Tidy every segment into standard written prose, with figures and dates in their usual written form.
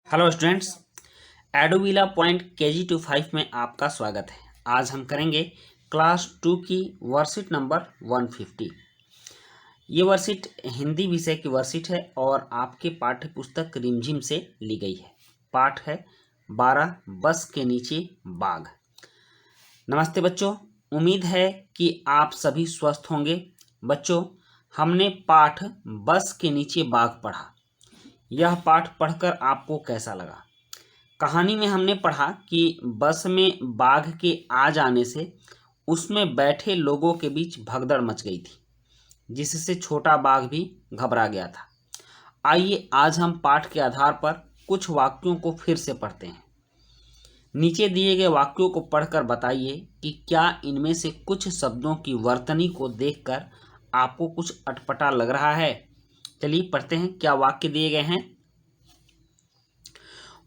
Hello students, एडोविला point KG-5 में आपका स्वागत है। आज हम करेंगे क्लास 2 की वर्कशीट नंबर 150। ये वर्कशीट हिंदी विषय की वर्कशीट है और आपके पाठ्य पुस्तक रिमझिम से ली गई है। पाठ है 12 बस के नीचे बाघ। नमस्ते बच्चों, उम्मीद है कि आप सभी स्वस्थ होंगे। बच्चों, हमने पाठ बस के नीचे बाघ पढ़ा। यह पाठ पढ़कर आपको कैसा लगा? कहानी में हमने पढ़ा कि बस में बाघ के आ जाने से उसमें बैठे लोगों के बीच भगदड़ मच गई थी, जिससे छोटा बाघ भी घबरा गया था। आइए आज हम पाठ के आधार पर कुछ वाक्यों को फिर से पढ़ते हैं। नीचे दिए गए वाक्यों को पढ़कर बताइए कि क्या इनमें से कुछ शब्दों की वर्तनी को देखकर आपको कुछ अटपटा लग रहा है। चलिए पढ़ते हैं क्या वाक्य दिए गए हैं।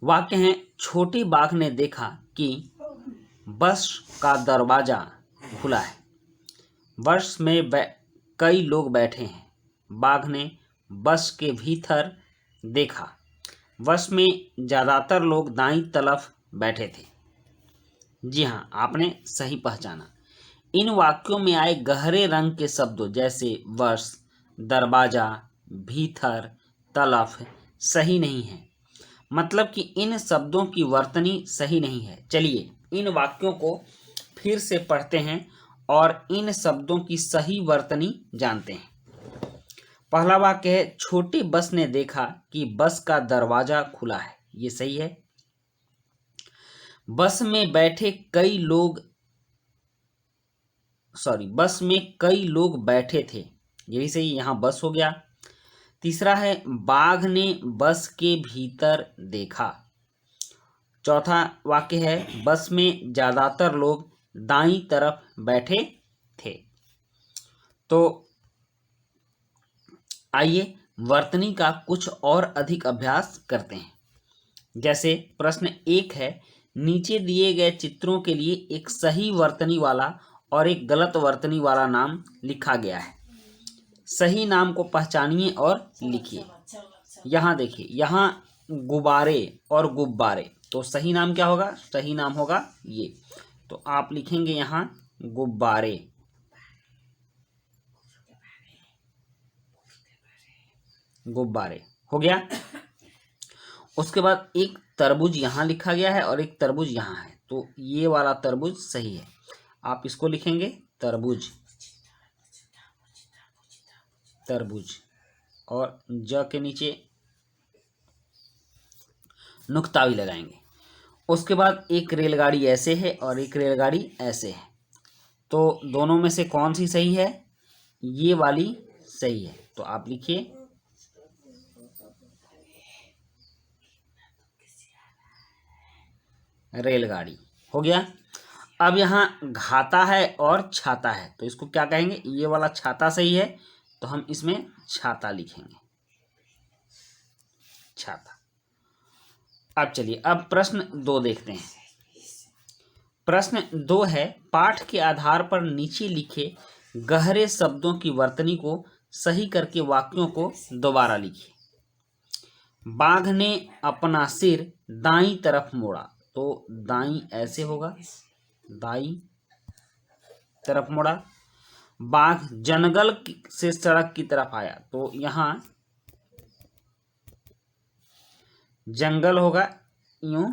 वाक्य है, छोटे बाघ ने देखा कि बस का दरवाजा खुला है। बस में कई लोग बैठे हैं। बाघ ने बस के भीतर देखा। बस में ज़्यादातर लोग दाईं तरफ बैठे थे। जी हाँ, आपने सही पहचाना। इन वाक्यों में आए गहरे रंग के शब्दों जैसे बस, दरवाजा, भीतर, तलफ सही नहीं है। मतलब कि इन शब्दों की वर्तनी सही नहीं है। चलिए इन वाक्यों को फिर से पढ़ते हैं और इन शब्दों की सही वर्तनी जानते हैं। पहला वाक्य है, छोटी बस ने देखा कि बस का दरवाजा खुला है। ये सही है। बस में कई लोग बैठे थे। ये भी सही, यहाँ बस हो गया। तीसरा है, बाघ ने बस के भीतर देखा। चौथा वाक्य है, बस में ज़्यादातर लोग दाईं तरफ बैठे थे। तो आइए वर्तनी का कुछ और अधिक अभ्यास करते हैं। जैसे प्रश्न 1 है, नीचे दिए गए चित्रों के लिए एक सही वर्तनी वाला और एक गलत वर्तनी वाला नाम लिखा गया है। सही नाम को पहचानिए और लिखिए। यहाँ देखिए, यहाँ गुब्बारे और गुब्बारे, तो सही नाम क्या होगा? सही नाम होगा ये। तो आप लिखेंगे यहाँ गुब्बारे। गुब्बारे हो गया। उसके बाद एक तरबूज यहाँ लिखा गया है और एक तरबूज यहाँ है, तो ये वाला तरबूज सही है। आप इसको लिखेंगे तरबूज, तरबूज, और ज के नीचे नुक्ता भी लगाएंगे। उसके बाद एक रेलगाड़ी ऐसे है और एक रेलगाड़ी ऐसे है, तो दोनों में से कौन सी सही है? ये वाली सही है। तो आप लिखिए रेलगाड़ी। हो गया। अब यहाँ घाता है और छाता है, तो इसको क्या कहेंगे? ये वाला छाता सही है, तो हम इसमें छाता लिखेंगे, छाता। अब चलिए अब प्रश्न 2 देखते हैं। प्रश्न 2 है, पाठ के आधार पर नीचे लिखे गहरे शब्दों की वर्तनी को सही करके वाक्यों को दोबारा लिखिए। बाघ ने अपना सिर दाईं तरफ मोड़ा, तो दाईं ऐसे होगा, दाईं तरफ मोड़ा। बाघ जंगल से सड़क की तरफ आया, तो यहाँ जंगल होगा, यूं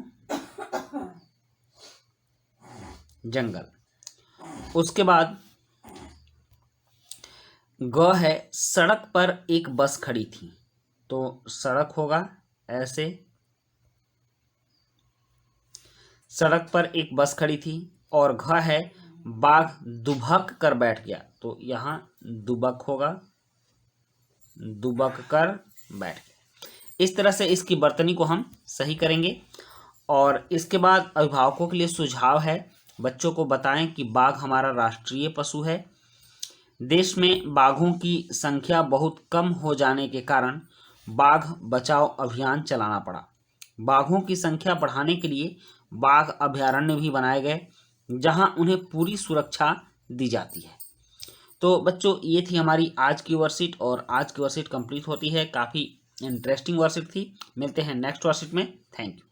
जंगल। उसके बाद ग है, सड़क पर एक बस खड़ी थी, तो सड़क होगा ऐसे, सड़क पर एक बस खड़ी थी। और घ है, बाघ दुबक कर बैठ गया, तो यहाँ दुबक होगा, दुबक कर बैठ गया। इस तरह से इसकी वर्तनी को हम सही करेंगे। और इसके बाद अभिभावकों के लिए सुझाव है, बच्चों को बताएं कि बाघ हमारा राष्ट्रीय पशु है। देश में बाघों की संख्या बहुत कम हो जाने के कारण बाघ बचाओ अभियान चलाना पड़ा। बाघों की संख्या बढ़ाने के लिए बाघ अभयारण्य भी बनाए गए, जहां उन्हें पूरी सुरक्षा दी जाती है। तो बच्चों, ये थी हमारी आज की वर्कशीट, और आज की वर्कशीट कंप्लीट होती है। काफ़ी इंटरेस्टिंग वर्कशीट थी। मिलते हैं नेक्स्ट वर्कशीट में। Thank you.